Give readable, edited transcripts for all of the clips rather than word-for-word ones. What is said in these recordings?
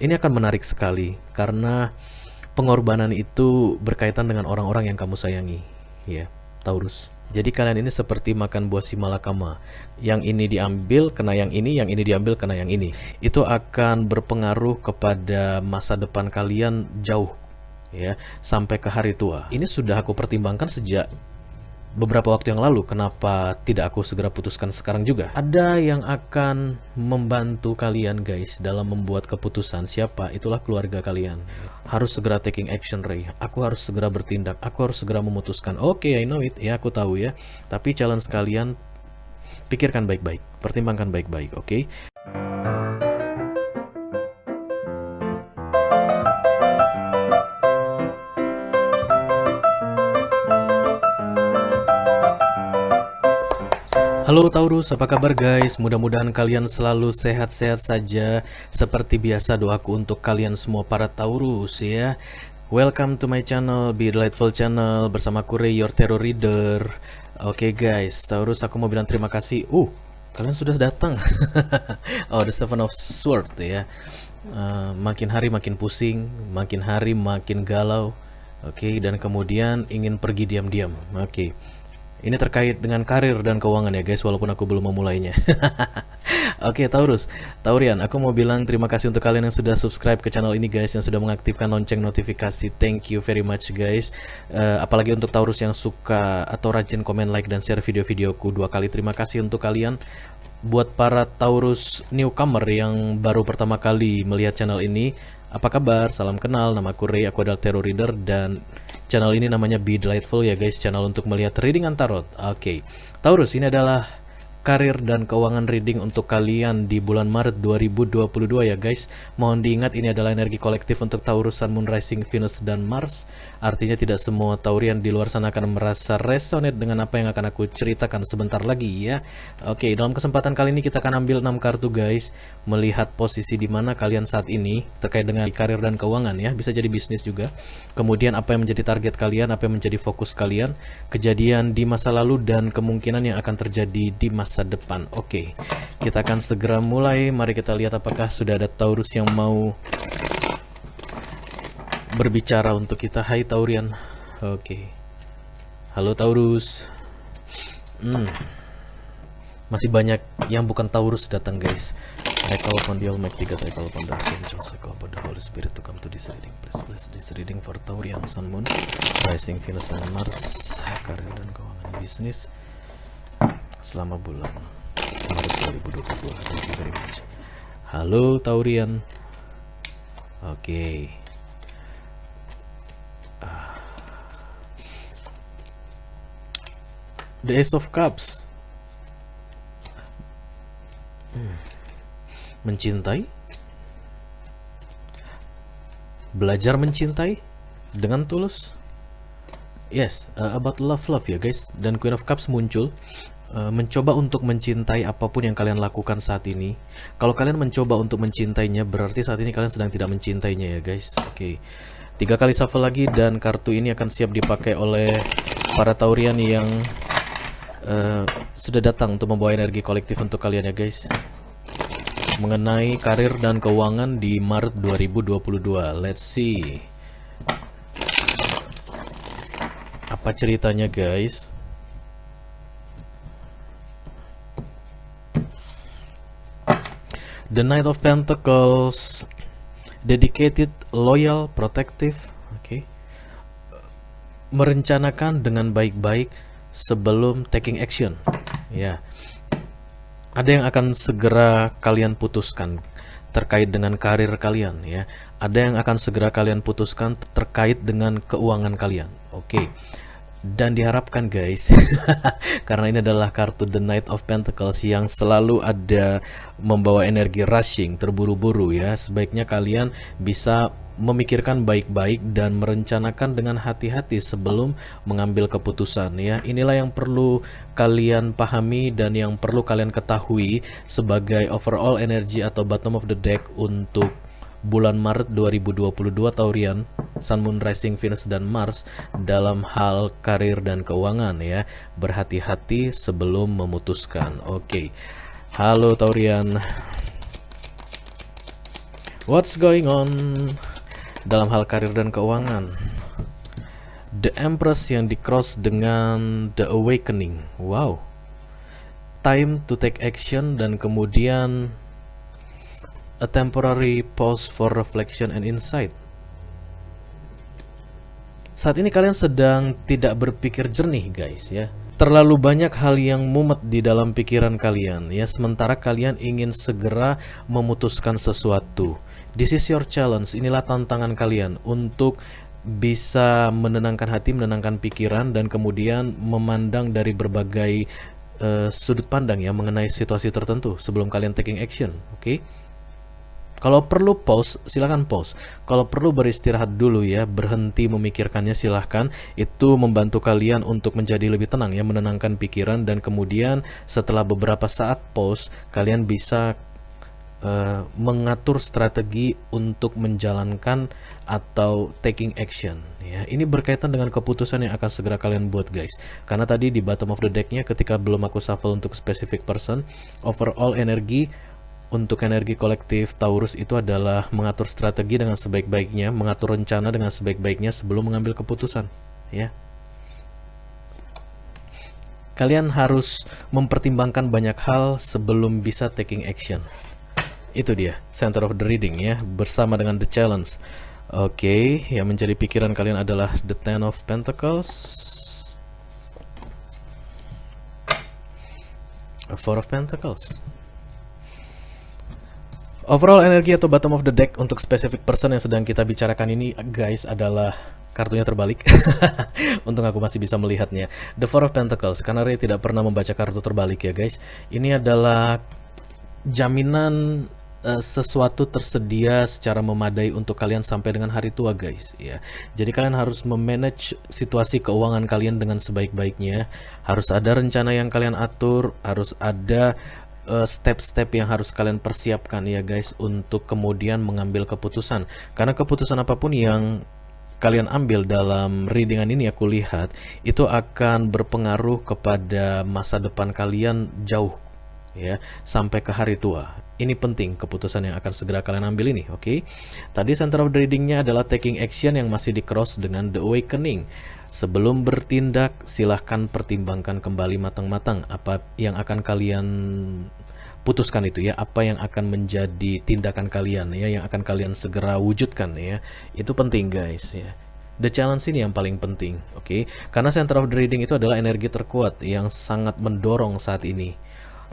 Ini akan menarik sekali karena pengorbanan itu berkaitan dengan orang-orang yang kamu sayangi, ya, Taurus. Jadi kalian ini seperti makan buah si malakama. Yang ini diambil kena yang ini diambil kena yang ini. Itu akan berpengaruh kepada masa depan kalian jauh, ya, sampai ke hari tua. Ini sudah aku pertimbangkan sejak beberapa waktu yang lalu. Kenapa tidak aku segera putuskan sekarang juga? Ada yang akan membantu kalian guys dalam membuat keputusan. Siapa? Itulah keluarga kalian. Harus segera taking action, Ray. Aku harus segera bertindak. Aku harus segera memutuskan. Oke, I know it. Ya, aku tahu ya. Tapi challenge kalian, pikirkan baik-baik, pertimbangkan baik-baik, oke? Halo Taurus, apa kabar guys? Mudah-mudahan kalian selalu sehat-sehat saja. Seperti biasa, doaku untuk kalian semua para Taurus ya. Welcome to my channel, Be Delightful Channel. Bersama aku Ray, your tarot reader. Oke guys, Taurus, aku mau bilang terima kasih. Kalian sudah datang. Oh, the Seven of Swords ya. Makin hari makin pusing, makin hari makin galau. Oke, dan kemudian ingin pergi diam-diam. Oke. Ini terkait dengan karir dan keuangan ya guys, walaupun aku belum memulainya. Oke, Taurus, Taurian, aku mau bilang terima kasih untuk kalian yang sudah subscribe ke channel ini guys, yang sudah mengaktifkan lonceng notifikasi. Thank you very much guys. Apalagi untuk Taurus yang suka atau rajin komen, like, dan share video-videoku 2 kali. Terima kasih untuk kalian. Buat para Taurus newcomer yang baru pertama kali melihat channel ini, apa kabar? Salam kenal, nama aku Ray, aku adalah tarot reader dan channel ini namanya Be Delightful ya guys, channel untuk melihat readingan tarot. Oke, Taurus, ini adalah karir dan keuangan reading untuk kalian di bulan Maret 2022 ya guys. Mohon diingat ini adalah energi kolektif untuk Taurus, Sun, Moon, Rising, Venus, dan Mars. Artinya tidak semua Taurian di luar sana akan merasa resonate dengan apa yang akan aku ceritakan sebentar lagi ya. Oke, dalam kesempatan kali ini kita akan ambil 6 kartu guys, melihat posisi di mana kalian saat ini terkait dengan karir dan keuangan ya, bisa jadi bisnis juga. Kemudian apa yang menjadi target kalian, apa yang menjadi fokus kalian, kejadian di masa lalu, dan kemungkinan yang akan terjadi di masa depan. Oke, kita akan segera mulai. Mari kita lihat apakah sudah ada Taurus yang mau berbicara untuk kita. Hai Taurian. Oke, halo Taurus. Masih banyak yang bukan Taurus datang guys. I call upon the Almighty God, I call upon the Archangels, I call upon the Holy Spirit to come to this reading. Please bless this reading for Taurian, Sun, Moon, Rising, Venus, and Mars, karir dan keuangan bisnis selama bulan Maret 2022. Thank you very much. Halo Taurian. Oke. The Ace of Cups. Mencintai, belajar mencintai dengan tulus. Yes, about love ya guys. Dan Queen of Cups muncul, mencoba untuk mencintai apapun yang kalian lakukan saat ini. Kalau kalian mencoba untuk mencintainya, berarti saat ini kalian sedang tidak mencintainya ya guys. Oke, 3 kali shuffle lagi, dan kartu ini akan siap dipakai oleh para Taurian yang sudah datang untuk membawa energi kolektif untuk kalian ya guys, mengenai karir dan keuangan di Maret 2022. Let's see apa ceritanya guys. The Knight of Pentacles, dedicated, loyal, protective. Oke. Merencanakan dengan baik-baik sebelum taking action. Ya. Ada yang akan segera kalian putuskan terkait dengan karir kalian ya. Ada yang akan segera kalian putuskan terkait dengan keuangan kalian. Oke. Dan diharapkan guys, karena ini adalah kartu The Knight of Pentacles yang selalu ada membawa energi rushing, terburu-buru ya. Sebaiknya kalian bisa memikirkan baik-baik dan merencanakan dengan hati-hati sebelum mengambil keputusan ya. Inilah yang perlu kalian pahami dan yang perlu kalian ketahui sebagai overall energy atau bottom of the deck untuk bulan Maret 2022 Taurian, Sun, Moon, Rising, Venus, dan Mars dalam hal karir dan keuangan ya. Berhati-hati sebelum memutuskan. Oke. Halo Taurian. What's going on dalam hal karir dan keuangan? The Empress yang di cross dengan The Awakening. Wow. Time to take action dan kemudian a temporary pause for reflection and insight. Saat ini kalian sedang tidak berpikir jernih guys ya. Terlalu banyak hal yang mumet di dalam pikiran kalian ya, sementara kalian ingin segera memutuskan sesuatu. This is your challenge, inilah tantangan kalian untuk bisa menenangkan hati, menenangkan pikiran, dan kemudian memandang dari berbagai sudut pandang ya mengenai situasi tertentu sebelum kalian taking action. Oke? Kalau perlu pause, silahkan pause. Kalau perlu beristirahat dulu ya, berhenti memikirkannya silahkan. Itu membantu kalian untuk menjadi lebih tenang ya, menenangkan pikiran, dan kemudian setelah beberapa saat pause, kalian bisa mengatur strategi untuk menjalankan atau taking action ya. Ini berkaitan dengan keputusan yang akan segera kalian buat guys, karena tadi di bottom of the decknya ketika belum aku shuffle untuk specific person, overall energi untuk energi kolektif Taurus itu adalah mengatur strategi dengan sebaik-baiknya, mengatur rencana dengan sebaik-baiknya sebelum mengambil keputusan ya. Kalian harus mempertimbangkan banyak hal sebelum bisa taking action. Itu dia center of the reading ya, bersama dengan the challenge. Oke, yang menjadi pikiran kalian adalah the Ten of Pentacles, a Four of Pentacles. Overall energi atau bottom of the deck untuk specific person yang sedang kita bicarakan ini guys adalah kartunya terbalik. Untung aku masih bisa melihatnya. The Four of Pentacles, karena Ray tidak pernah membaca kartu terbalik ya guys. Ini adalah jaminan sesuatu tersedia secara memadai untuk kalian sampai dengan hari tua guys ya. Jadi kalian harus memanage situasi keuangan kalian dengan sebaik-baiknya. Harus ada rencana yang kalian atur, harus ada step-step yang harus kalian persiapkan ya guys untuk kemudian mengambil keputusan. Karena keputusan apapun yang kalian ambil dalam readingan ini aku lihat itu akan berpengaruh kepada masa depan kalian jauh ya, sampai ke hari tua. Ini penting keputusan yang akan segera kalian ambil ini, oke? Tadi center of the readingnya adalah taking action yang masih di cross dengan the awakening. Sebelum bertindak, silahkan pertimbangkan kembali matang-matang apa yang akan kalian putuskan itu ya, apa yang akan menjadi tindakan kalian ya, yang akan kalian segera wujudkan ya. Itu penting guys ya. The challenge ini yang paling penting, oke? Karena center of the reading itu adalah energi terkuat yang sangat mendorong saat ini.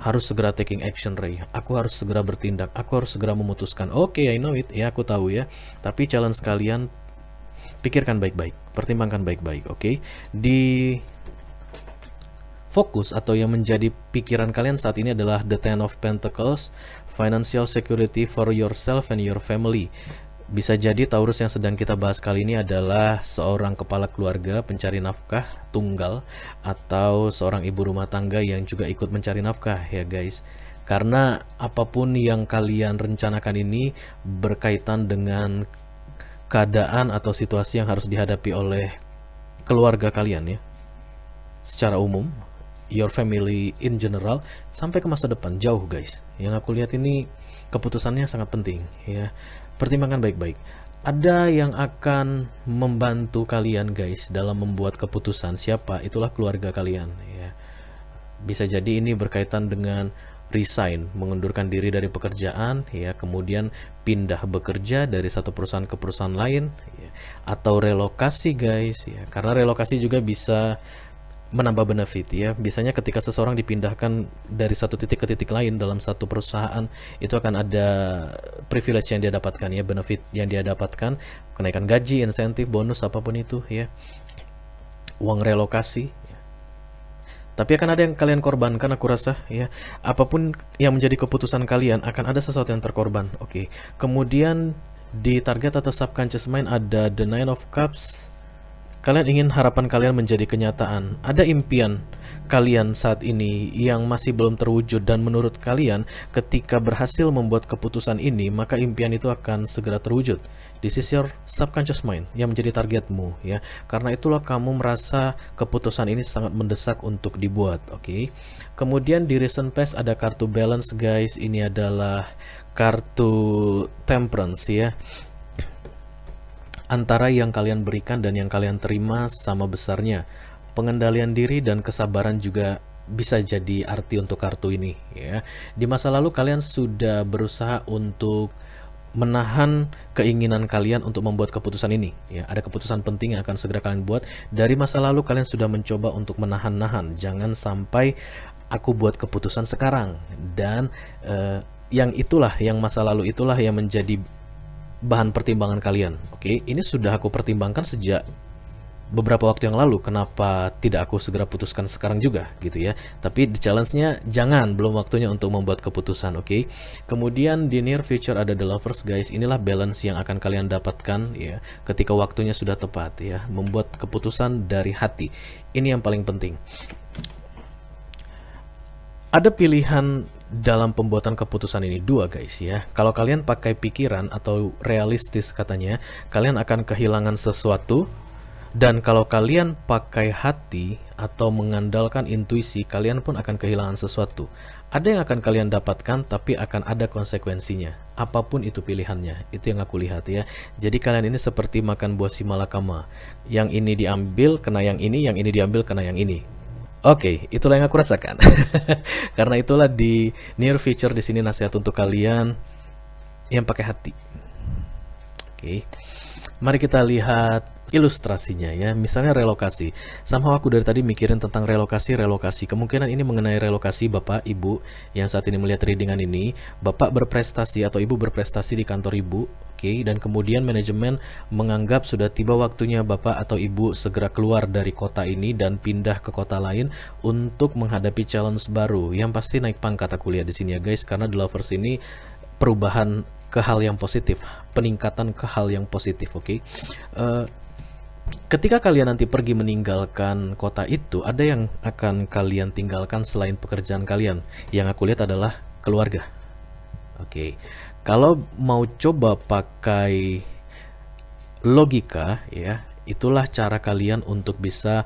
Harus segera taking action Ray, aku harus segera bertindak, aku harus segera memutuskan. Oke, I know it ya, aku tahu ya. Tapi challenge kalian, pikirkan baik-baik, pertimbangkan baik-baik, oke? Di fokus atau yang menjadi pikiran kalian saat ini adalah the Ten of Pentacles, financial security for yourself and your family. Bisa jadi Taurus yang sedang kita bahas kali ini adalah seorang kepala keluarga pencari nafkah tunggal, atau seorang ibu rumah tangga yang juga ikut mencari nafkah ya guys. Karena apapun yang kalian rencanakan ini berkaitan dengan keadaan atau situasi yang harus dihadapi oleh keluarga kalian ya, secara umum, your family in general, sampai ke masa depan jauh guys. Yang aku lihat ini keputusannya sangat penting ya. Pertimbangkan baik-baik. Ada yang akan membantu kalian guys dalam membuat keputusan. Siapa? Itulah keluarga kalian ya. Bisa jadi ini berkaitan dengan resign, mengundurkan diri dari pekerjaan ya, kemudian pindah bekerja dari satu perusahaan ke perusahaan lain ya. Atau relokasi guys ya. Karena relokasi juga bisa menambah benefit ya. Biasanya ketika seseorang dipindahkan dari satu titik ke titik lain dalam satu perusahaan, itu akan ada privilege yang dia dapatkan ya, benefit yang dia dapatkan, kenaikan gaji, insentif, bonus, apapun itu ya, uang relokasi ya. Tapi akan ada yang kalian korbankan aku rasa ya. Apapun yang menjadi keputusan kalian akan ada sesuatu yang terkorban, oke? Kemudian di target atau subconscious mind ada the Nine of Cups. Kalian ingin harapan kalian menjadi kenyataan. Ada impian kalian saat ini yang masih belum terwujud, dan menurut kalian ketika berhasil membuat keputusan ini, maka impian itu akan segera terwujud. This is your subconscious mind yang menjadi targetmu ya. Karena itulah kamu merasa keputusan ini sangat mendesak untuk dibuat, oke? Kemudian di recent past ada kartu balance guys. Ini adalah kartu Temperance ya. Antara yang kalian berikan dan yang kalian terima sama besarnya. Pengendalian diri dan kesabaran juga bisa jadi arti untuk kartu ini ya. Di masa lalu kalian sudah berusaha untuk menahan keinginan kalian untuk membuat keputusan ini ya. Ada keputusan penting yang akan segera kalian buat. Dari masa lalu kalian sudah mencoba untuk menahan-nahan, jangan sampai aku buat keputusan sekarang. Dan yang masa lalu itulah yang menjadi bahan pertimbangan kalian. Oke, ini sudah aku pertimbangkan sejak beberapa waktu yang lalu, kenapa tidak aku segera putuskan sekarang juga gitu ya. Tapi di challenge-nya jangan, belum waktunya untuk membuat keputusan. Oke. Kemudian di near future ada the lovers guys. Inilah balance yang akan kalian dapatkan ya ketika waktunya sudah tepat ya, membuat keputusan dari hati. Ini yang paling penting. Ada pilihan dalam pembuatan keputusan ini dua guys ya. Kalau kalian pakai pikiran atau realistis katanya, kalian akan kehilangan sesuatu. Dan kalau kalian pakai hati atau mengandalkan intuisi, kalian pun akan kehilangan sesuatu. Ada yang akan kalian dapatkan, tapi akan ada konsekuensinya. Apapun itu pilihannya, itu yang aku lihat ya. Jadi kalian ini seperti makan buah si malakama. Yang ini diambil, kena yang ini diambil, kena yang ini. Oke, itulah yang aku rasakan. Karena itulah di near future di sini nasihat untuk kalian yang pakai hati. Oke. Mari kita lihat ilustrasinya ya. Misalnya relokasi. Somehow aku dari tadi mikirin tentang relokasi. Kemungkinan ini mengenai relokasi Bapak, Ibu yang saat ini melihat readingan ini. Bapak berprestasi atau Ibu berprestasi di kantor Ibu. Oke, dan kemudian manajemen menganggap sudah tiba waktunya Bapak atau Ibu segera keluar dari kota ini dan pindah ke kota lain untuk menghadapi challenge baru. Yang pasti naik pangkat aku lihat di sini ya guys, karena The Lovers ini perubahan ke hal yang positif, peningkatan ke hal yang positif. Oke. Ketika kalian nanti pergi meninggalkan kota itu, ada yang akan kalian tinggalkan selain pekerjaan kalian. Yang aku lihat adalah keluarga. Oke. Kalau mau coba pakai logika ya, itulah cara kalian untuk bisa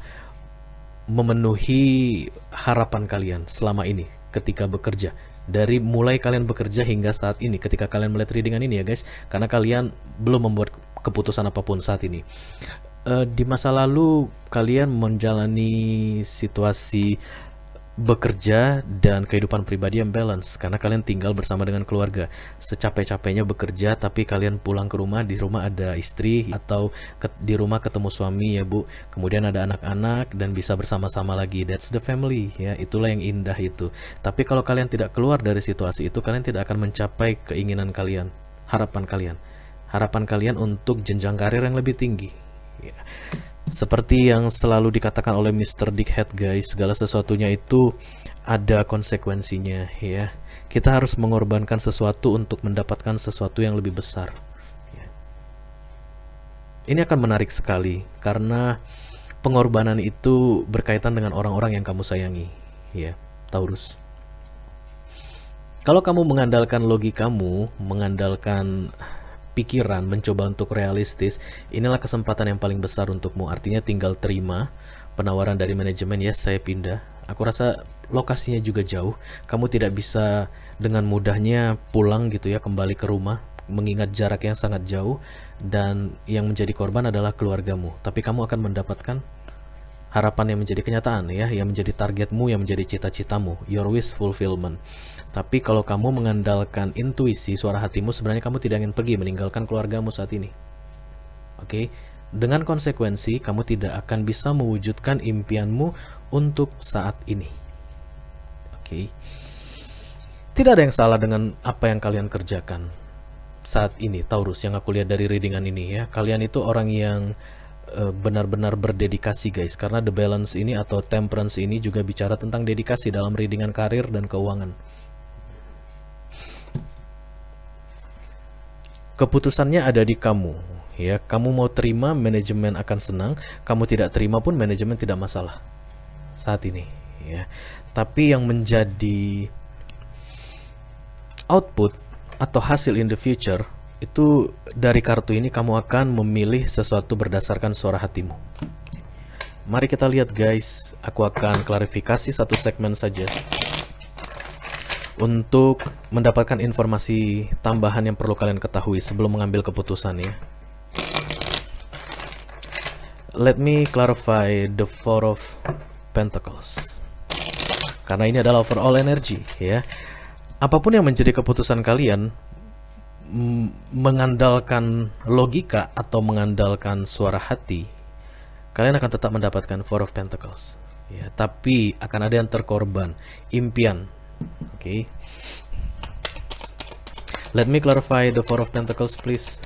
memenuhi harapan kalian selama ini ketika bekerja. Dari mulai kalian bekerja hingga saat ini, ketika kalian melihat readingan ini ya guys, karena kalian belum membuat keputusan apapun saat ini. Di masa lalu kalian menjalani situasi bekerja dan kehidupan pribadi yang balance, karena kalian tinggal bersama dengan keluarga. Secapek-capeknya bekerja, tapi kalian pulang ke rumah, di rumah ada istri atau di rumah ketemu suami ya Bu, kemudian ada anak-anak dan bisa bersama-sama lagi. That's the family ya, itulah yang indah itu. Tapi kalau kalian tidak keluar dari situasi itu, kalian tidak akan mencapai keinginan kalian, harapan kalian untuk jenjang karir yang lebih tinggi ya. Seperti yang selalu dikatakan oleh Mr. Dickhead guys, segala sesuatunya itu ada konsekuensinya ya. Kita harus mengorbankan sesuatu untuk mendapatkan sesuatu yang lebih besar ya. Ini akan menarik sekali karena pengorbanan itu berkaitan dengan orang-orang yang kamu sayangi ya, Taurus. Kalau kamu mengandalkan logikamu, mengandalkan pikiran, mencoba untuk realistis, inilah kesempatan yang paling besar untukmu. Artinya tinggal terima penawaran dari manajemen, ya saya pindah. Aku rasa lokasinya juga jauh, kamu tidak bisa dengan mudahnya pulang gitu ya, kembali ke rumah, mengingat jarak yang sangat jauh, dan yang menjadi korban adalah keluargamu. Tapi kamu akan mendapatkan harapan yang menjadi kenyataan ya, yang menjadi targetmu, yang menjadi cita-citamu, your wish fulfillment. Tapi kalau kamu mengandalkan intuisi, suara hatimu, sebenarnya kamu tidak ingin pergi meninggalkan keluargamu saat ini. Oke, dengan konsekuensi kamu tidak akan bisa mewujudkan impianmu untuk saat ini. Oke, tidak ada yang salah dengan apa yang kalian kerjakan saat ini, Taurus, yang aku lihat dari readingan ini ya. Kalian itu orang yang benar-benar berdedikasi guys, karena the balance ini atau temperance ini juga bicara tentang dedikasi dalam readingan karir dan keuangan. Keputusannya ada di kamu ya. Kamu mau terima, manajemen akan senang. Kamu tidak terima pun manajemen tidak masalah saat ini ya. Tapi yang menjadi output atau hasil in the future itu dari kartu ini, kamu akan memilih sesuatu berdasarkan suara hatimu. Mari kita lihat guys, aku akan klarifikasi satu segmen saja. untuk mendapatkan informasi tambahan yang perlu kalian ketahui sebelum mengambil keputusan ya. Let me clarify the Four of Pentacles. Karena ini adalah overall energy ya. Apapun yang menjadi keputusan kalian, mengandalkan logika atau mengandalkan suara hati, kalian akan tetap mendapatkan Four of Pentacles ya, tapi akan ada yang terkorban, impian. Oke. Let me clarify the Four of Pentacles please.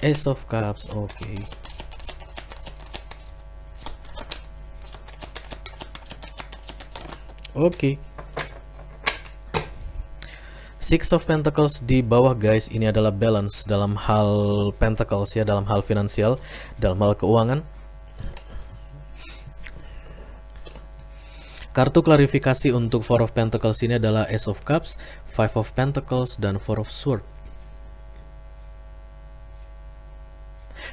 Ace of Cups, oke. Oke. Six of Pentacles di bawah guys, ini adalah balance dalam hal Pentacles ya, dalam hal finansial, dalam hal keuangan. Kartu klarifikasi untuk Four of Pentacles ini adalah Ace of Cups, Five of Pentacles, dan Four of Swords.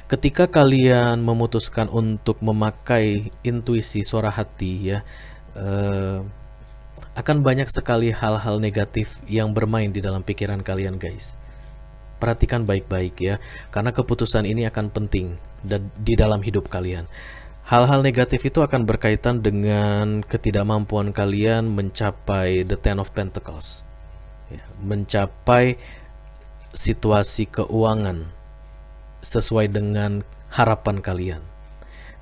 Ketika kalian memutuskan untuk memakai intuisi suara hati ya, akan banyak sekali hal-hal negatif yang bermain di dalam pikiran kalian guys. Perhatikan baik-baik ya, karena keputusan ini akan penting di dalam hidup kalian. Hal-hal negatif itu akan berkaitan dengan ketidakmampuan kalian mencapai the Ten of Pentacles ya, mencapai situasi keuangan sesuai dengan harapan kalian.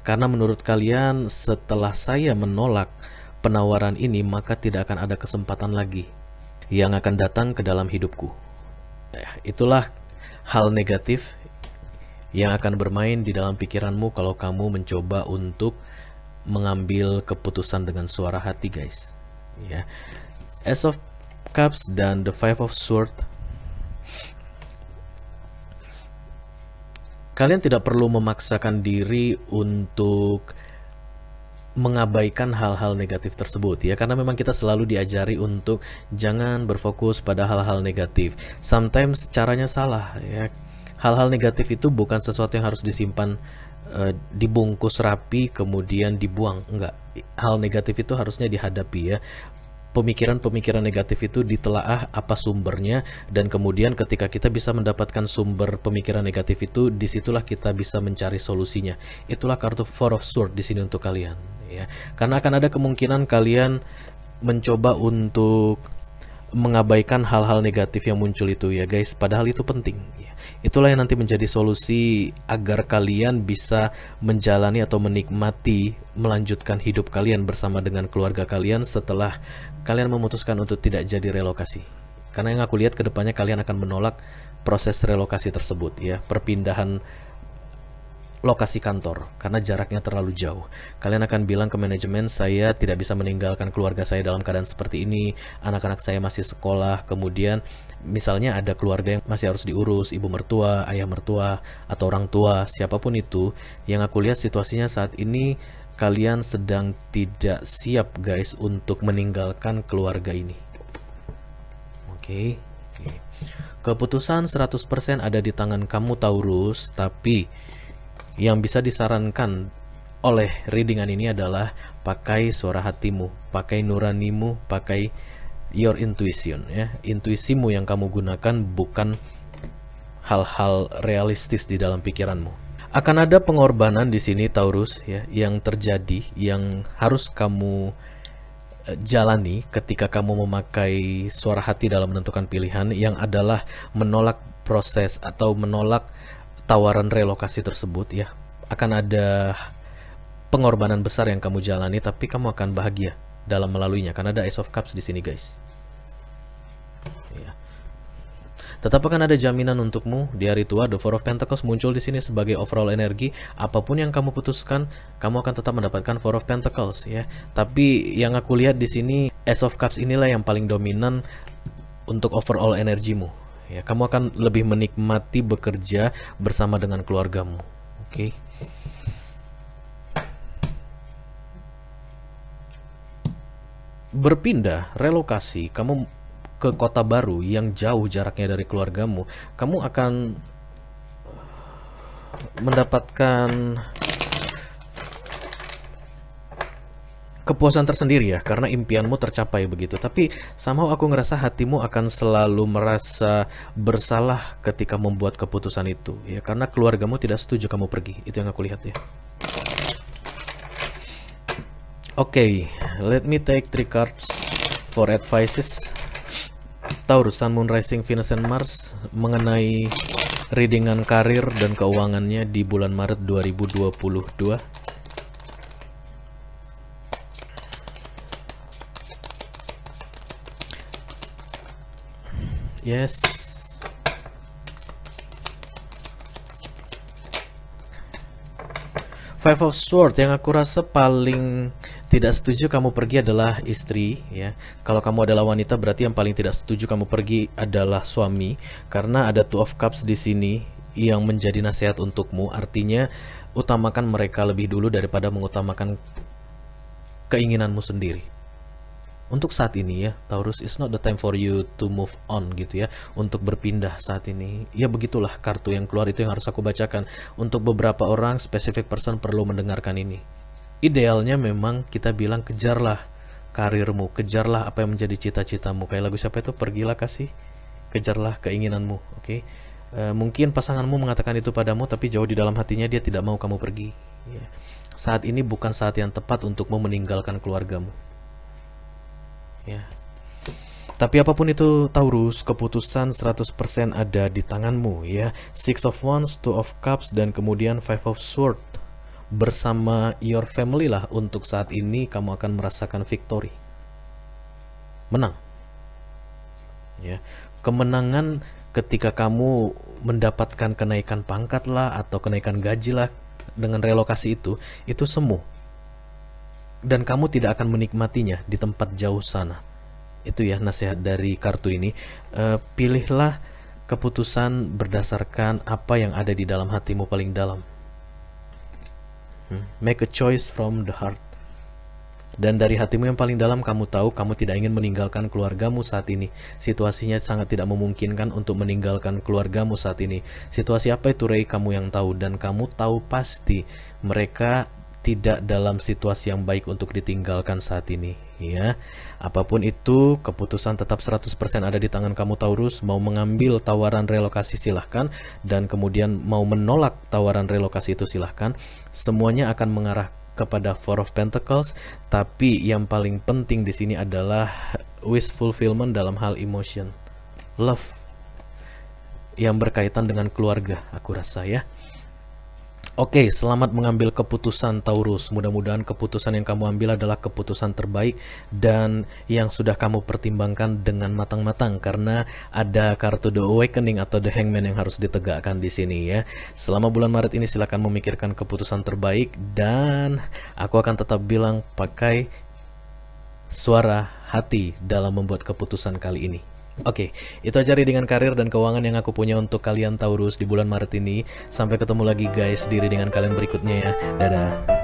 Karena menurut kalian, setelah saya menolak penawaran ini, maka tidak akan ada kesempatan lagi yang akan datang ke dalam hidupku. Itulah hal negatif yang akan bermain di dalam pikiranmu kalau kamu mencoba untuk mengambil keputusan dengan suara hati guys ya. Ace of Cups dan the Five of Swords, kalian tidak perlu memaksakan diri untuk mengabaikan hal-hal negatif tersebut ya, karena memang kita selalu diajari untuk jangan berfokus pada hal-hal negatif. Sometimes caranya salah ya. Hal-hal negatif itu bukan sesuatu yang harus disimpan, dibungkus rapi kemudian dibuang, enggak. Hal negatif itu harusnya dihadapi ya. Pemikiran-pemikiran negatif itu ditelaah apa sumbernya, dan kemudian ketika kita bisa mendapatkan sumber pemikiran negatif itu, disitulah kita bisa mencari solusinya. Itulah kartu Four of Swords di sini untuk kalian ya. Karena akan ada kemungkinan kalian mencoba untuk mengabaikan hal-hal negatif yang muncul itu ya guys, padahal itu penting ya. Itulah yang nanti menjadi solusi agar kalian bisa menjalani atau menikmati, melanjutkan hidup kalian bersama dengan keluarga kalian setelah kalian memutuskan untuk tidak jadi relokasi. Karena yang aku lihat kedepannya kalian akan menolak proses relokasi tersebut ya, perpindahan lokasi kantor, karena jaraknya terlalu jauh. Kalian akan bilang ke manajemen, saya tidak bisa meninggalkan keluarga saya dalam keadaan seperti ini, anak-anak saya masih sekolah, kemudian misalnya ada keluarga yang masih harus diurus, ibu mertua, ayah mertua, atau orang tua, siapapun itu. Yang aku lihat situasinya saat ini, kalian sedang tidak siap guys untuk meninggalkan keluarga ini. Oke. Keputusan 100% ada di tangan kamu Taurus, tapi yang bisa disarankan oleh readingan ini adalah pakai suara hatimu, pakai nuranimu, pakai your intuition ya. Intuisimu yang kamu gunakan, bukan hal-hal realistis di dalam pikiranmu. Akan ada pengorbanan di sini Taurus ya, yang terjadi, yang harus kamu jalani ketika kamu memakai suara hati dalam menentukan pilihan, yang adalah menolak proses atau menolak tawaran relokasi tersebut ya. Akan ada pengorbanan besar yang kamu jalani, tapi kamu akan bahagia dalam melaluinya karena ada Ace of Cups di sini guys ya. Tetap akan ada jaminan untukmu di hari tua. The Four of Pentacles muncul di sini sebagai overall energi. Apapun yang kamu putuskan, kamu akan tetap mendapatkan Four of Pentacles ya. Tapi yang aku lihat di sini, Ace of Cups inilah yang paling dominan untuk overall energimu ya. Kamu akan lebih menikmati bekerja bersama dengan keluargamu. Oke. Berpindah, relokasi, kamu ke kota baru yang jauh jaraknya dari keluargamu, kamu akan mendapatkan kepuasan tersendiri ya, karena impianmu tercapai begitu. Tapi somehow aku ngerasa hatimu akan selalu merasa bersalah ketika membuat keputusan itu ya, karena keluargamu tidak setuju kamu pergi. Itu yang aku lihat ya. Oke, let me take 3 cards for advices. Taurus, Sun, Moon, Rising, Venus, and Mars mengenai readingan karir dan keuangannya di bulan Maret 2022. Yes. Five of Swords, yang aku rasa paling tidak setuju kamu pergi adalah istri ya. Kalau kamu adalah wanita, berarti yang paling tidak setuju kamu pergi adalah suami, karena ada Two of Cups di sini yang menjadi nasihat untukmu. Artinya utamakan mereka lebih dulu daripada mengutamakan keinginanmu sendiri. Untuk saat ini ya, Taurus, is not the time for you to move on gitu ya, untuk berpindah saat ini. Ya begitulah kartu yang keluar, itu yang harus aku bacakan. Untuk beberapa orang, specific person perlu mendengarkan ini. Idealnya memang kita bilang kejarlah karirmu, kejarlah apa yang menjadi cita-citamu. Kayak lagu siapa itu, Pergilah Kasih, kejarlah keinginanmu, oke? Mungkin pasanganmu mengatakan itu padamu, tapi jauh di dalam hatinya dia tidak mau kamu pergi ya. Saat ini bukan saat yang tepat untukmu meninggalkan keluargamu ya. Tapi apapun itu Taurus, keputusan 100% ada di tanganmu ya. Six of Wands, Two of Cups, dan kemudian Five of Swords. Bersama your family lah, untuk saat ini kamu akan merasakan victory, menang ya. Kemenangan ketika kamu mendapatkan kenaikan pangkat lah, atau kenaikan gaji lah dengan relokasi itu semu. Dan kamu tidak akan menikmatinya di tempat jauh sana. Itu ya nasihat dari kartu ini. Pilihlah keputusan berdasarkan apa yang ada di dalam hatimu paling dalam. Make a choice from the heart. Dan dari hatimu yang paling dalam kamu tahu kamu tidak ingin meninggalkan keluargamu saat ini. Situasinya sangat tidak memungkinkan untuk meninggalkan keluargamu saat ini. Situasi apa itu, Rey? Kamu yang tahu. Dan kamu tahu pasti mereka tidak dalam situasi yang baik untuk ditinggalkan saat ini ya. Apapun itu, keputusan tetap 100% ada di tangan kamu Taurus. Mau mengambil tawaran relokasi silahkan, dan kemudian mau menolak tawaran relokasi itu silahkan. Semuanya akan mengarah kepada Four of Pentacles, tapi yang paling penting di sini adalah wish fulfillment dalam hal emotion, love yang berkaitan dengan keluarga, aku rasa ya. Oke, selamat mengambil keputusan Taurus. Mudah-mudahan keputusan yang kamu ambil adalah keputusan terbaik dan yang sudah kamu pertimbangkan dengan matang-matang, karena ada kartu The Awakening atau The Hangman yang harus ditegakkan di sini ya. Selama bulan Maret ini silakan memikirkan keputusan terbaik, dan aku akan tetap bilang pakai suara hati dalam membuat keputusan kali ini. Oke, itu aja readingan karir dan keuangan yang aku punya untuk kalian Taurus di bulan Maret ini. Sampai ketemu lagi guys di readingan kalian berikutnya ya. Dadah.